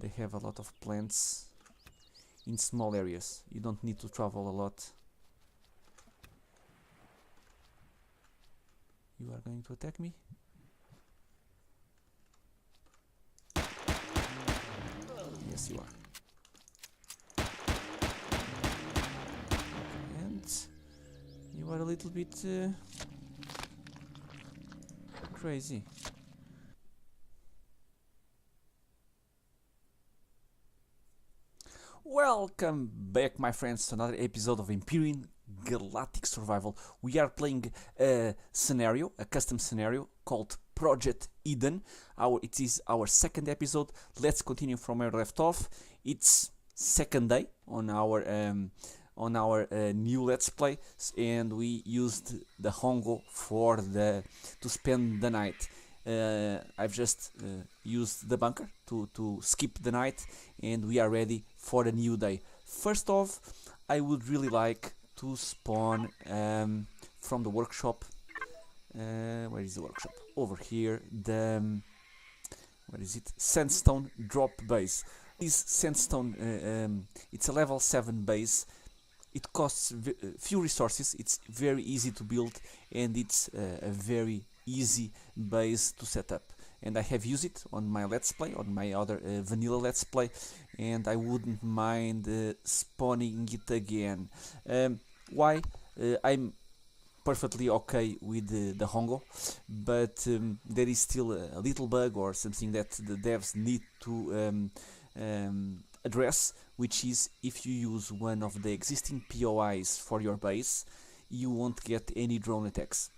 They have a lot of plants in small areas. You don't need to travel a lot. You are going to attack me? Yes, you are. And you are a little bit crazy. Welcome back, my friends, to another episode of Empyrion Galactic Survival. We are playing a scenario, a custom scenario called Project Eden. It is our second episode. Let's continue from where we left off. It's second day on our new Let's Play, and we used the Hongo to spend the night. I've just used the bunker to skip the night, and we are ready for a new day. First off, I would really like to spawn from the workshop. Where is the workshop? Over here. Where is it? Sandstone drop base. This sandstone, it's a level 7 base. It costs few resources. It's very easy to build, and it's a very easy base to set up. And I have used it on my Let's Play, on my other vanilla Let's Play, and I wouldn't mind spawning it again. Why? I'm perfectly okay with the Hongo, but there is still a little bug or something that the devs need to address, which is if you use one of the existing POIs for your base, you won't get any drone attacks.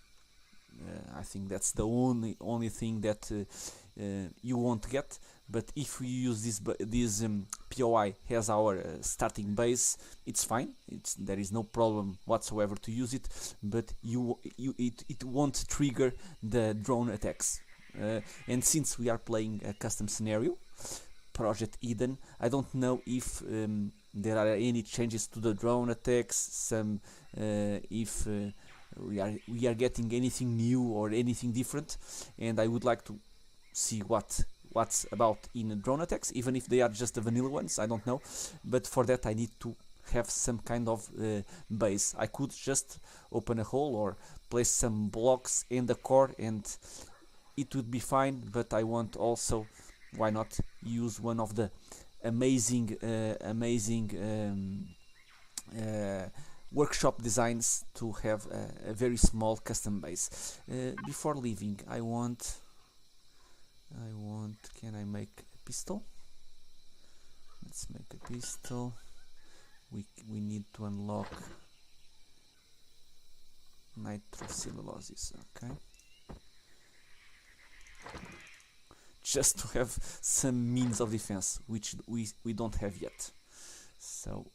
I think that's the only thing that you won't get. But if we use this POI as our starting base, it's fine. There is no problem whatsoever to use it. But it won't trigger the drone attacks. And since we are playing a custom scenario, Project Eden, I don't know if there are any changes to the drone attacks. If we are getting anything new or anything different, and I would like to see what's about in drone attacks, even if they are just the vanilla ones. I don't know, but for that I need to have some kind of base. I could just open a hole or place some blocks in the core and it would be fine, but I want also, why not use one of the amazing workshop designs to have a very small custom base. Before leaving, I want, can I make a pistol? Let's make a pistol. We need to unlock nitrocelluloses, okay? Just to have some means of defense, which we don't have yet. So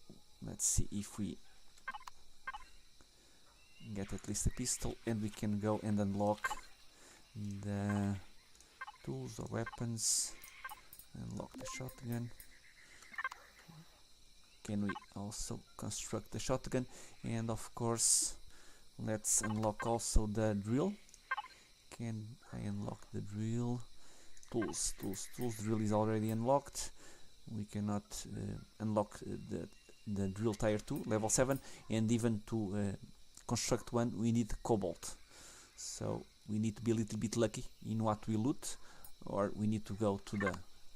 let's see if we get at least a pistol, and we can go and unlock the tools or weapons. Unlock the shotgun. Can we also construct the shotgun? And of course, let's unlock also the drill. Can I unlock the drill? Tools. Drill is already unlocked. We cannot unlock the drill tier 2, level 7, and even to construct one we need cobalt. So we need to be a little bit lucky in what we loot, or we need to go to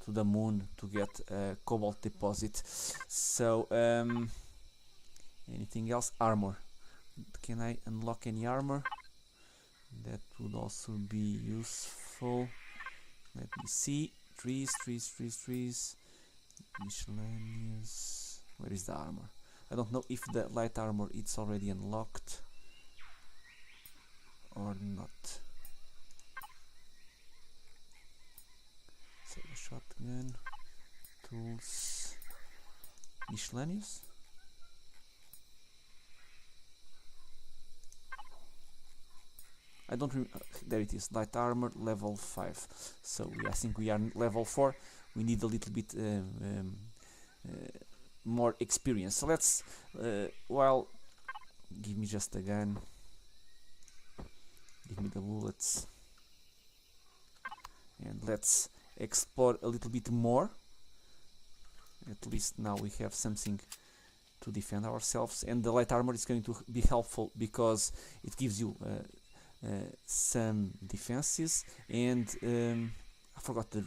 the moon to get a cobalt deposit. So anything else? Armor. Can I unlock any armor? That would also be useful. Let me see. Trees. Miscellaneous. Where is the armor? I don't know if the light armor it's already unlocked or not. So the shotgun, tools, miscellaneous. I don't remember. There it is. Light armor, level 5. So I think we are level 4. We need a little bit more experience. So let's, give me just a gun. Give me the bullets. And let's explore a little bit more At least now we have something to defend ourselves, and the light armor is going to be helpful because it gives you some defenses, and I forgot the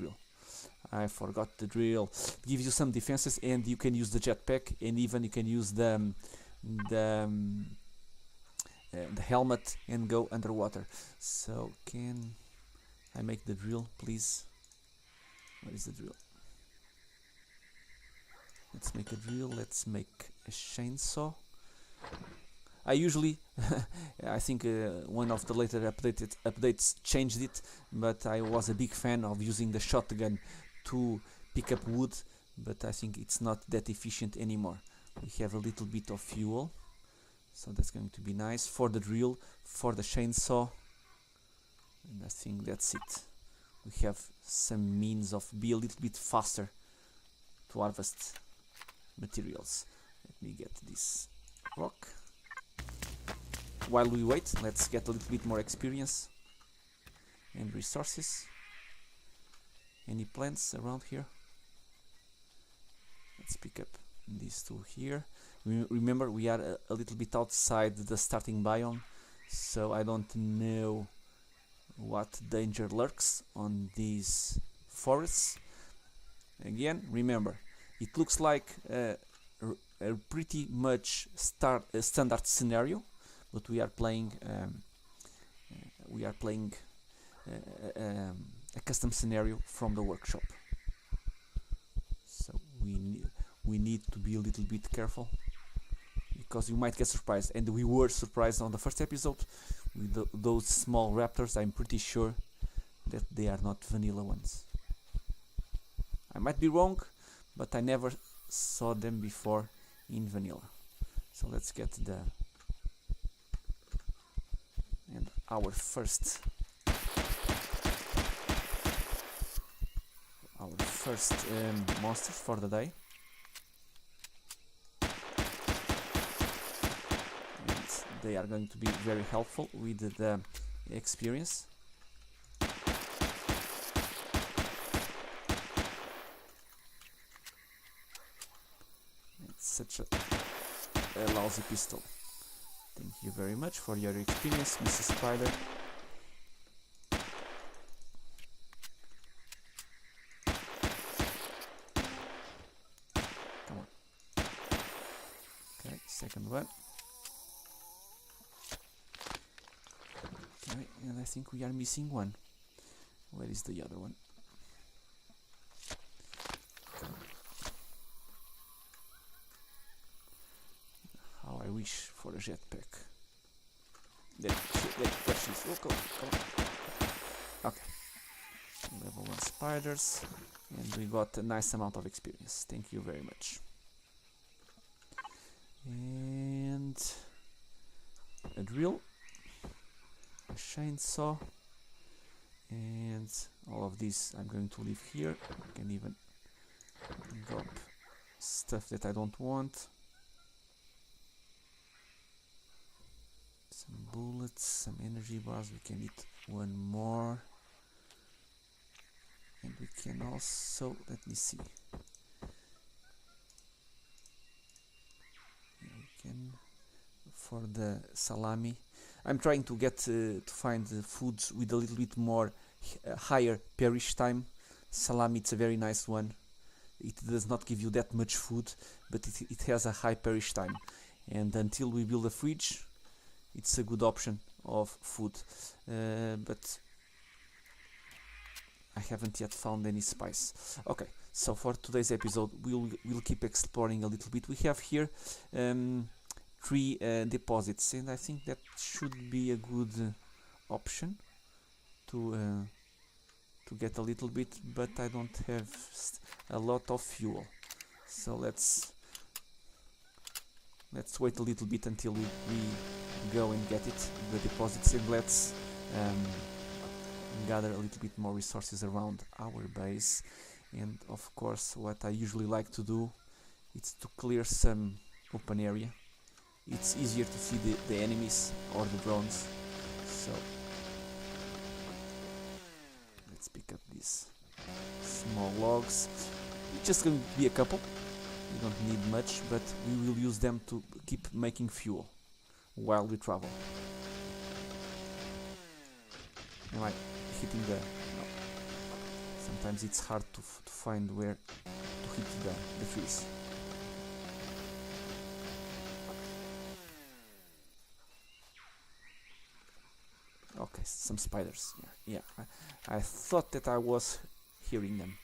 drill. It gives you some defenses, and you can use the jetpack, and even you can use the helmet and go underwater. So can I make the drill, please? Where is the drill? Let's make a drill. Let's make a chainsaw. I usually, I think one of the later updates changed it, but I was a big fan of using the shotgun to pick up wood, but I think it's not that efficient anymore. We have a little bit of fuel, so that's going to be nice for the drill, for the chainsaw, and I think that's it. We have some means of be a little bit faster to harvest materials. Let me get this rock. While we wait, let's get a little bit more experience and resources. Any plants around here? Let's pick up these two here. Remember, we are a little bit outside the starting biome, so I don't know what danger lurks on these forests. Again, remember, it looks like a pretty much standard scenario, but we are playing a custom scenario from the workshop. So we need to be a little bit careful, because you might get surprised, and we were surprised on the first episode with those small raptors. I'm pretty sure that they are not vanilla ones. I might be wrong, but I never saw them before in vanilla. So let's get our first monsters for the day. And they are going to be very helpful with the experience. It's such a lousy pistol. Thank you very much for your experience, Mrs. Spider. Come on. Okay, second one. Okay, and I think we are missing one. Where is the other one? How I wish for a jetpack. There she is. Oh, come on. Okay. Level 1 spiders. And we got a nice amount of experience. Thank you very much. And a drill. A chainsaw. And all of these I'm going to leave here. I can even drop stuff that I don't want. Some bullets, some energy bars. We can eat one more. And we can also, let me see. We can, for the salami, I'm trying to get to find the foods with a little bit more higher perish time. Salami, it's a very nice one. It does not give you that much food, but it has a high perish time. And until we build a fridge, it's a good option of food. But I haven't yet found any spice. Okay, so for today's episode, we'll keep exploring a little bit. We have here 3 deposits, and I think that should be a good option to get a little bit, but I don't have a lot of fuel. So let's wait a little bit until we go and get it, the deposits, and let's gather a little bit more resources around our base. And of course, what I usually like to do is to clear some open area. It's easier to see the enemies or the drones. So let's pick up these small logs. It's just going to be a couple, We don't need much, but we will use them to keep making fuel while we travel. Am I hitting the... No. Sometimes it's hard to find where to hit the trees. Okay, some spiders. Yeah. I thought that I was hearing them.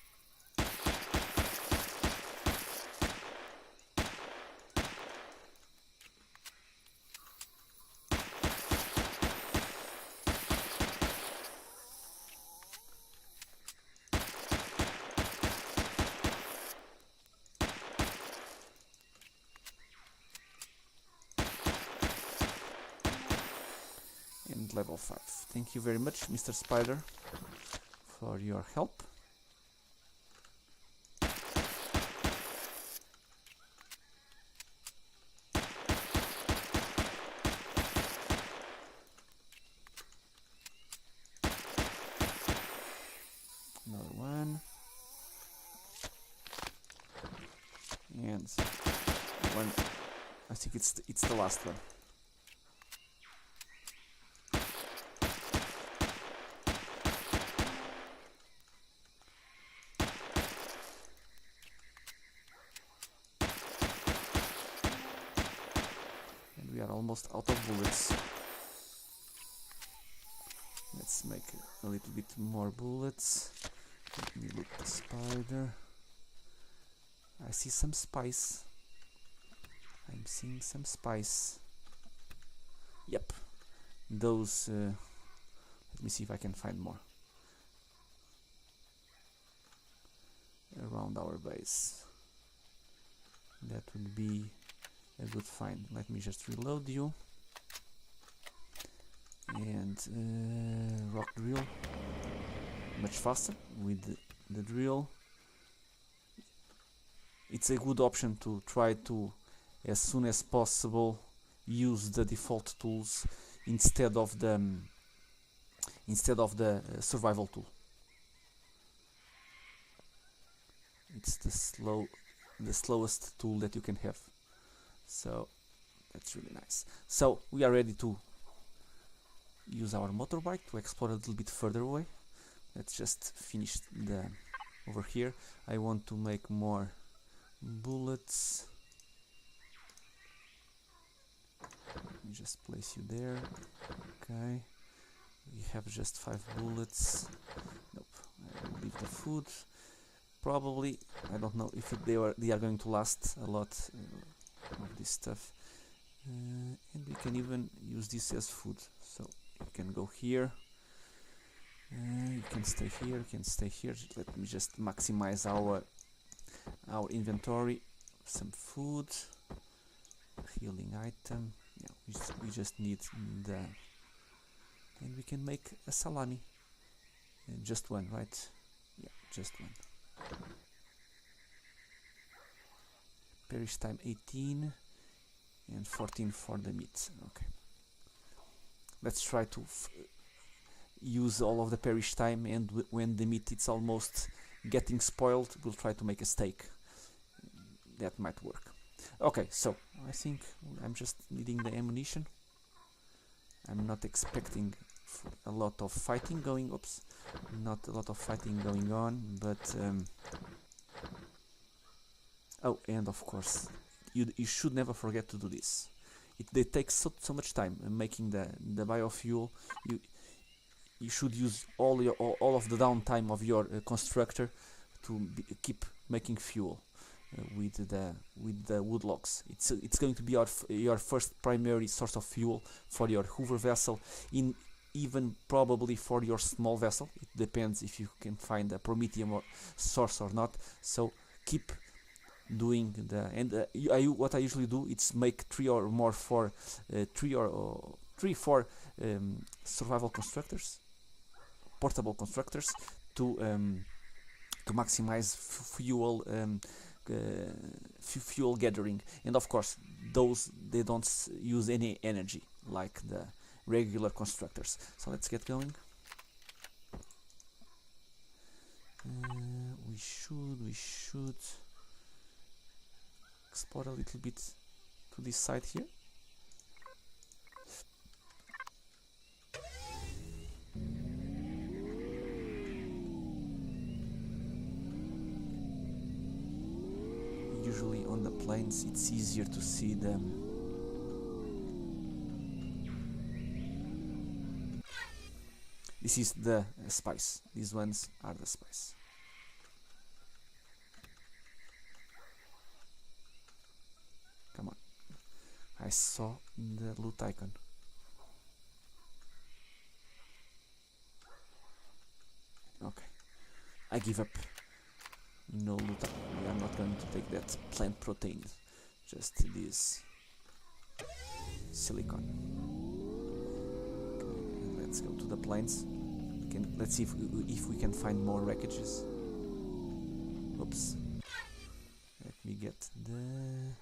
And level 5. Thank you very much, Mr. Spider, for your help. Another one. And one. I think it's the last one. We are almost out of bullets. Let's make a little bit more bullets. Let me look at the spider. I see some spice. I'm seeing some spice. Yep. Those... let me see if I can find more. Around our base. That would be a good find. Let me just reload you. And rock drill. Much faster with the drill. It's a good option to try to, as soon as possible, use the default tools instead of the survival tool. It's the slowest tool that you can have. So that's really nice. So we are ready to use our motorbike to explore a little bit further away. Let's just finish over here. I want to make more bullets. Let me just place you there. Okay. We have just 5 bullets. Nope. I will leave the food. Probably, I don't know if they are going to last a lot of this stuff. And we can even use this as food. So you can go here. You can stay here. You can stay here. Let me just maximize our inventory. Some food, healing item. Yeah, we just need and we can make a salami. Just one, right? Yeah, just one. Perish time 18 and 14 for the meat. Okay. Let's try to use all of the perish time, and when the meat is almost getting spoiled, we'll try to make a steak. That might work. Okay, so I think I'm just needing the ammunition. I'm not expecting a lot of fighting going. Oops, not a lot of fighting going on, but oh, and of course, you should never forget to do this. They take so much time making the biofuel. You should use all of the downtime of your constructor to keep making fuel with the wood logs. It's going to be your first primary source of fuel for your Hoover vessel, even probably for your small vessel. It depends if you can find a Prometheum source or not. So keep doing what I usually do. It's make 3 or 4 survival constructors, portable constructors, to maximize fuel gathering. And of course, they don't use any energy like the regular constructors. So let's get going. We should explore a little bit to this side here. Usually on the plains it's easier to see them. This is the spice. These ones are the spice. Come on. I saw the loot icon. Okay. I give up. No loot. We are not going to take that plant protein. Just this silicon. Okay, let's go to the plains. Let's see if we can find more wreckages. Oops. Let me get the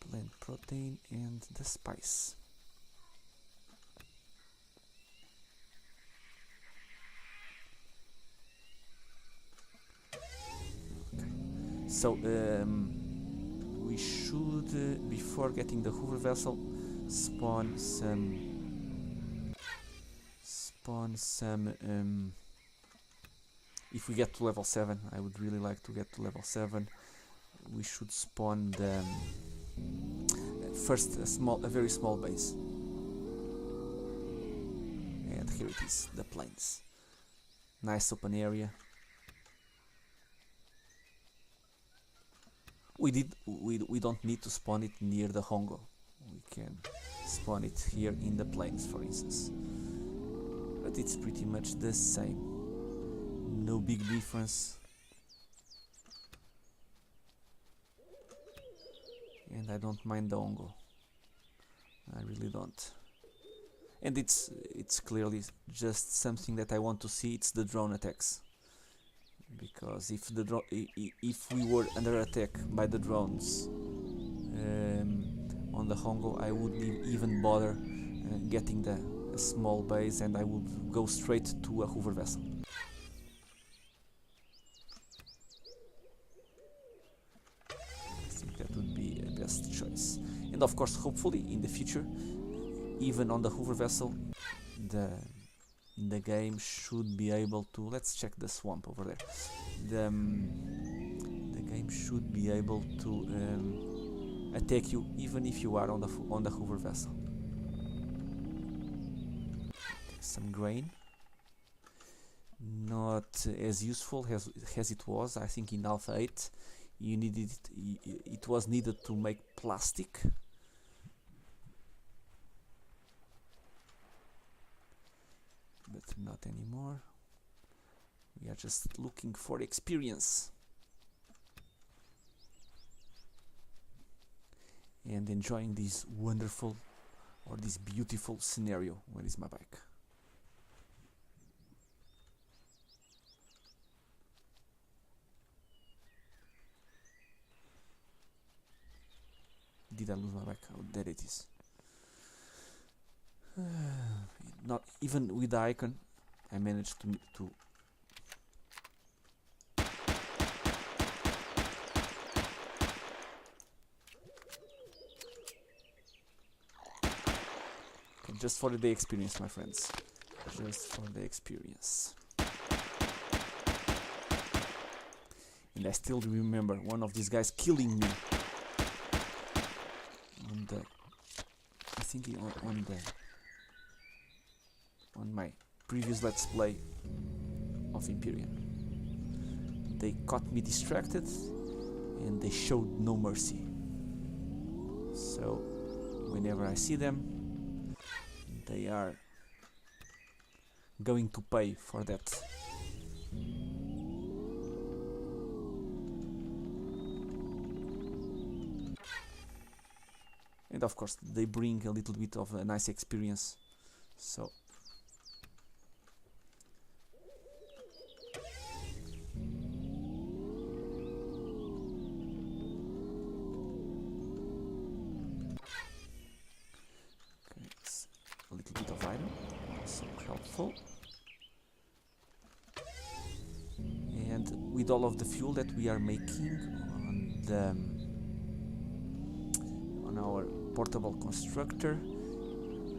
plant protein and the spice. Okay. So we should, before getting the Hoover vessel, spawn some. If we get to level 7, I would really like to get to level 7. We should spawn the first a very small base. And here it is, the plains. Nice open area. We don't need to spawn it near the Hongo. We can spawn it here in the plains, for instance. But it's pretty much the same. No big difference. And I don't mind the Hongo. I really don't. And it's clearly just something that I want to see. It's the drone attacks. Because if we were under attack by the drones on the Hongo, I wouldn't even bother getting a small base, and I would go straight to a Hoover vessel. I think that would be a best choice. And of course, hopefully in the future, even on the Hoover vessel, the game should be able to. Let's check the swamp over there. The game should be able to attack you even if you are on the Hoover vessel. Okay, some grain. Not as useful as it was. I think in Alpha 8 you needed it was needed to make plastic. But not anymore. We are just looking for experience and enjoying this wonderful or this beautiful scenario. Where is my bike? Did I lose my bike? Oh, there it is. Not even with the icon, I managed to okay, just for the experience, my friends. Just for the experience. And I still remember one of these guys killing me on the, I think on my previous Let's Play of Empyrion. They caught me distracted and they showed no mercy. So whenever I see them, they are going to pay for that. And of course they bring a little bit of a nice experience. So a little bit of iron, also helpful. And with all of the fuel that we are making on on our portable constructor.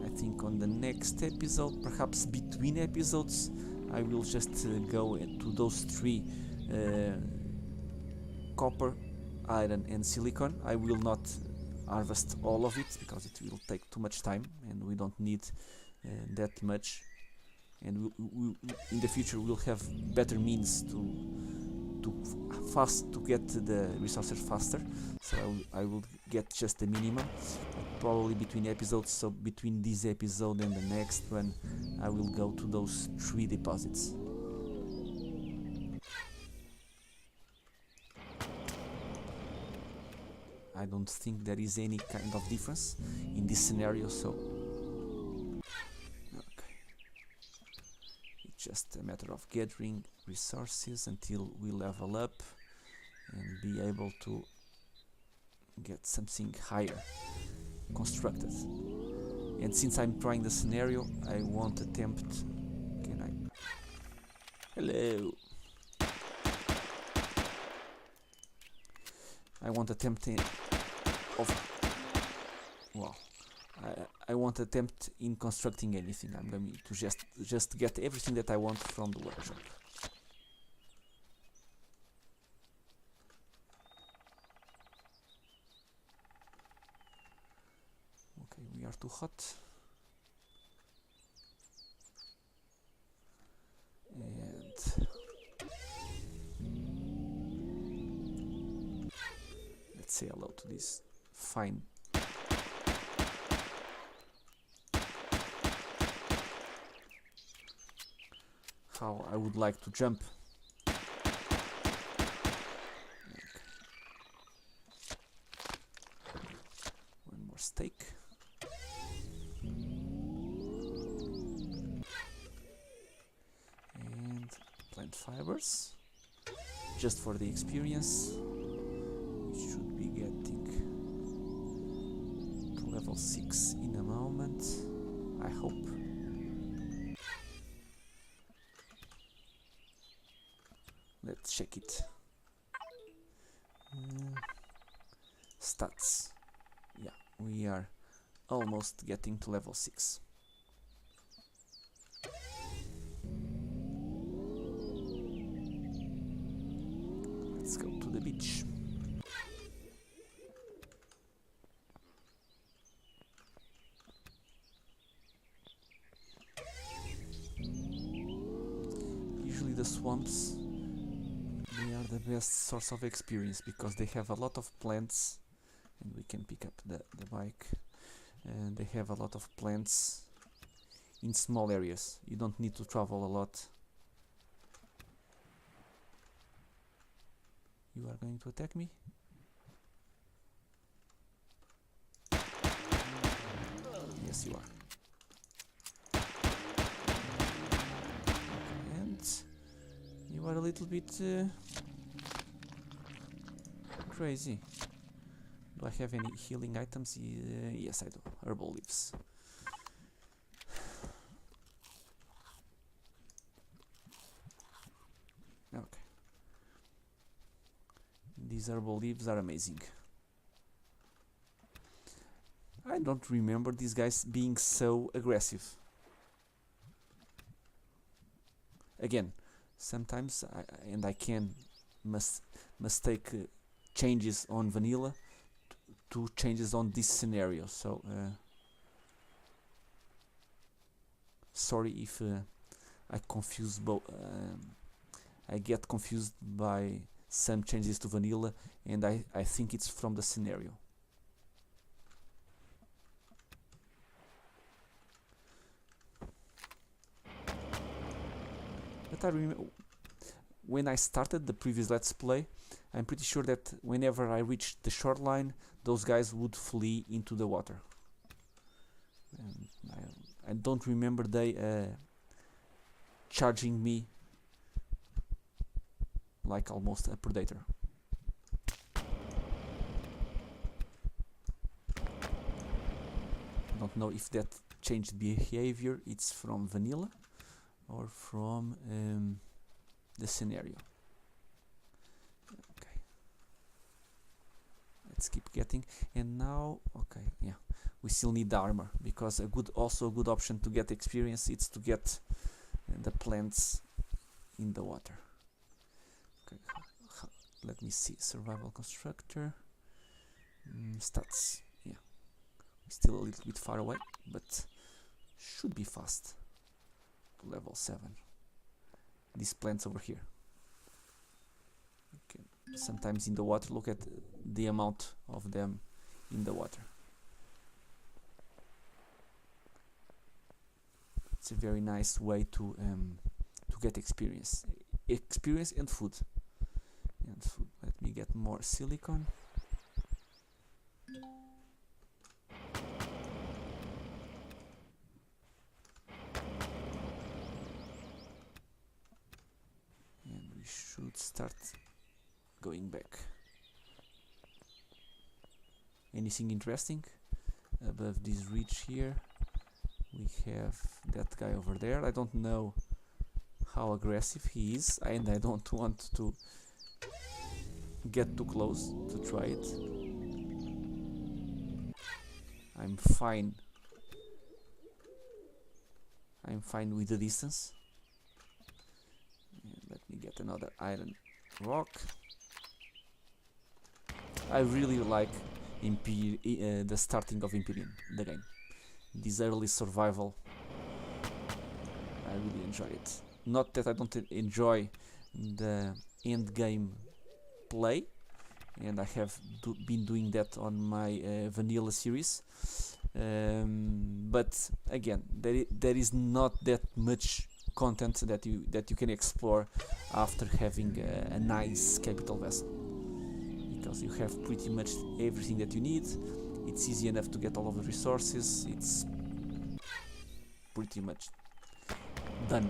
I think on the next episode, perhaps between episodes, I will just go to those three: copper, iron and silicon. I will not harvest all of it because it will take too much time and we don't need that much, and in the future we'll have better means to get the resources faster, so I will get just the minimum, probably between episodes. So between this episode and the next one I will go to those three deposits. I don't think there is any kind of difference in this scenario, so okay. It's just a matter of gathering resources until we level up and be able to get something higher constructed. And since I'm trying the scenario, I won't attempt... Can I... Hello! I won't attempt I won't attempt in constructing anything. I'm going to just get everything that I want from the workshop. Okay, we are too hot. And let's say hello to this fine how I would like to jump. Okay. One more steak. And plant fibers. Just for the experience. We should be getting to level 6 in a moment, I hope. Let's check it. Stats. Yeah, we are almost getting to level 6. Let's go to the beach. Usually the swamps, they are the best source of experience because they have a lot of plants, and we can pick up the bike, and they have a lot of plants in small areas. You don't need to travel a lot. You are going to attack me? Yes, you are. You are a little bit crazy. Do I have any healing items? Yes, I do. Herbal leaves. Okay. These herbal leaves are amazing. I don't remember these guys being so aggressive. Again, sometimes I can mistake changes on vanilla to changes on this scenario, so sorry if I confuse I get confused by some changes to vanilla, and I think it's from the scenario. But I remember when I started the previous Let's Play, I'm pretty sure that whenever I reached the shoreline, those guys would flee into the water. And I don't remember they charging me like almost a predator. I don't know if that changed behavior it's from vanilla or from the scenario. Okay, Let's keep getting. And now, okay, yeah, we still need the armor, because also a good option to get experience is to get the plants in the water. Okay, let me see. Survival constructor. Stats. Yeah, still a little bit far away, but should be fast. Level 7. These plants over here. Okay. Sometimes in the water, look at the amount of them in the water. It's a very nice way to get experience and food. Let me get more silicon. And we should start going back. Anything interesting above this ridge here? We have that guy over there. I don't know how aggressive he is, and I don't want to get too close to try it. I'm fine with the distance. And let me get another iron rock. I really like the starting of Empyrion, the game. This early survival, I really enjoy it. Not that I don't enjoy the end game play, and I have been doing that on my vanilla series, but again, there is not that much content that you can explore after having a nice capital vessel, because you have pretty much everything that you need. It's easy enough to get all of the resources. It's pretty much done.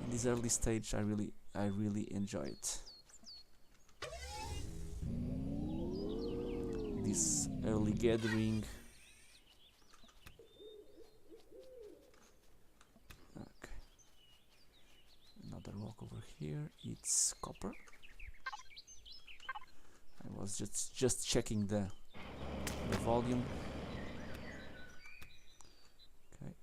In this early stage, I really enjoy it. This early gathering. Okay. Another rock over here. It's copper. I was just checking the volume. Okay.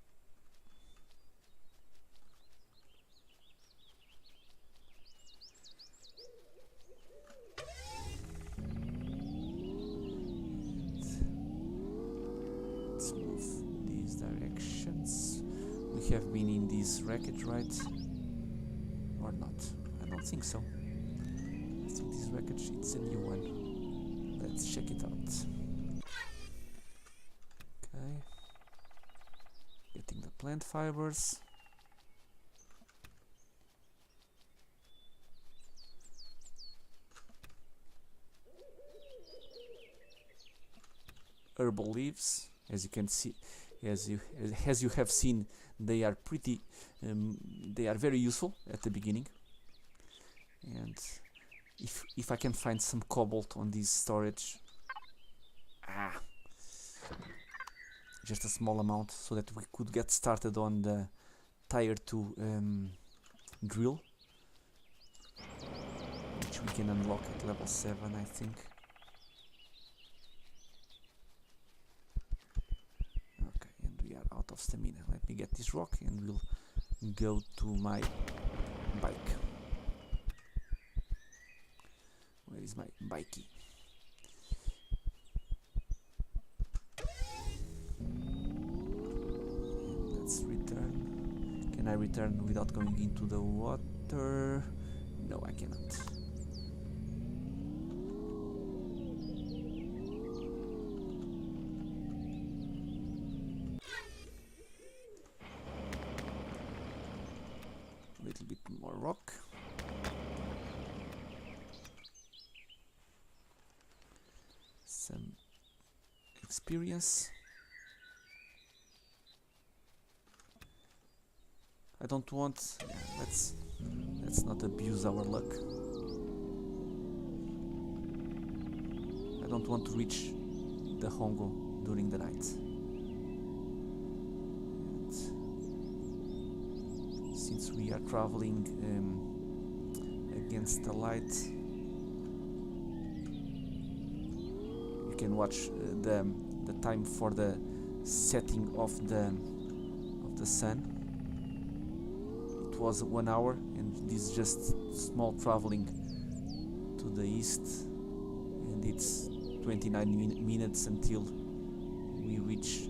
Let's move these directions. We have been in this wreckage, right? Or not? I don't think so. I think this wreckage, it's a new one. Let's check it out. Okay. Getting the plant fibers. Herbal leaves, as you can see, as you have seen, they are pretty they are very useful at the beginning. And if I can find some cobalt on this storage, just a small amount, so that we could get started on the tier 2 drill, which we can unlock at level 7, I think. Okay, and we are out of stamina. Let me get this rock and we'll go to my bike. Where is my bikey? Let's return. Can I return without going into the water? No, I cannot. A little bit more rock. Some experience. I don't want. Yeah, let's not abuse our luck. I don't want to reach the Hongo during the night. And since we are traveling against the light, You can watch the time for the setting of the sun. It was 1 hour, and this is just small traveling to the east, and it's 29 minutes until we reach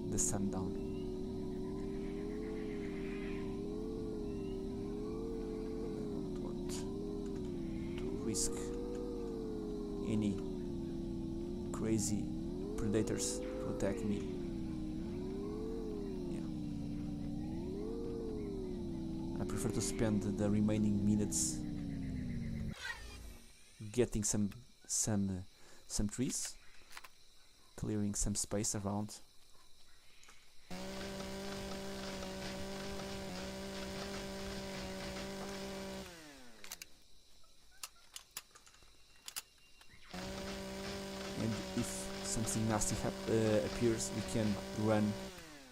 the sundown. I don't want to risk any crazy predators to attack me. Yeah. I prefer to spend the remaining minutes getting some trees, clearing some space around. And if something nasty appears, we can run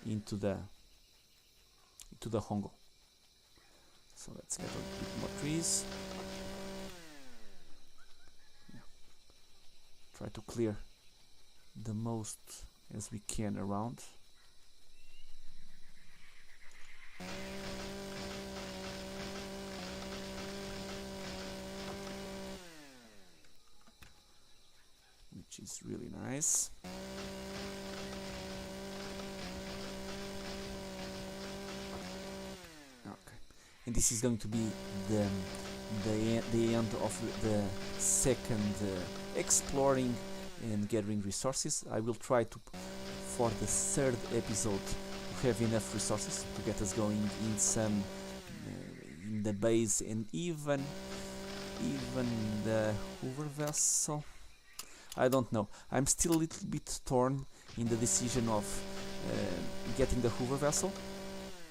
into the Hongo. So let's get a bit more trees. Yeah. Try to clear the most as we can around. Which is really nice. Okay, and this is going to be the end of the second exploring and gathering resources. I will try to, for the third episode, to have enough resources to get us going in some in the base, and even the Hoover vessel. I don't know. I'm still a little bit torn in the decision of getting the Hoover vessel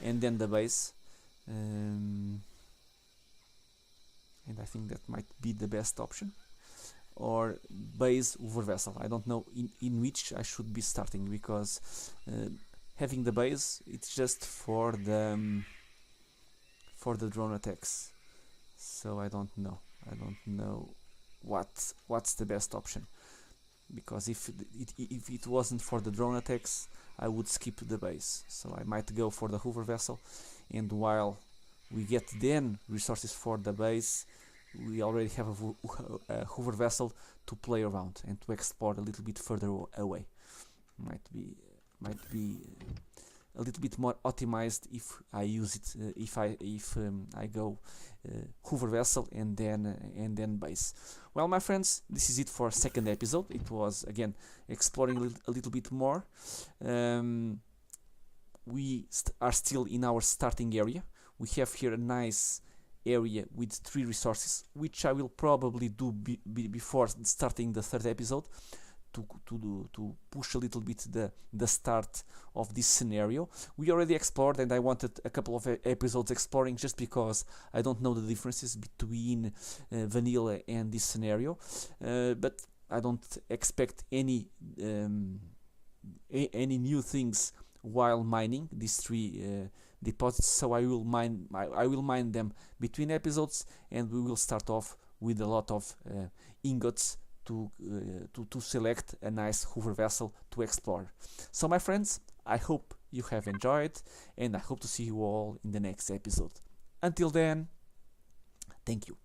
and then the base, and I think that might be the best option. Or base Hoover vessel. I don't know in which I should be starting, because having the base, it's just for the drone attacks. So I don't know. I don't know what's the best option. Because if it wasn't for the drone attacks, I would skip the base. So I might go for the Hoover vessel, and while we get then resources for the base, we already have a Hoover vessel to play around and to explore a little bit further away. Might be a little bit more optimized if I use it. If I go Hoover vessel and then base. Well, my friends, this is it for second episode. It was again exploring a little bit more. We are still in our starting area. We have here a nice area with 3 resources, which I will probably do before starting the third episode, to push a little bit the start of this scenario. We already explored, and I wanted a couple of episodes exploring, just because I don't know the differences between vanilla and this scenario, but I don't expect any new things while mining these 3 deposits, so I will mine them between episodes, and we will start off with a lot of ingots to select a nice Hoover vessel to explore. So my friends, I hope you have enjoyed, and I hope to see you all in the next episode. Until then, thank you.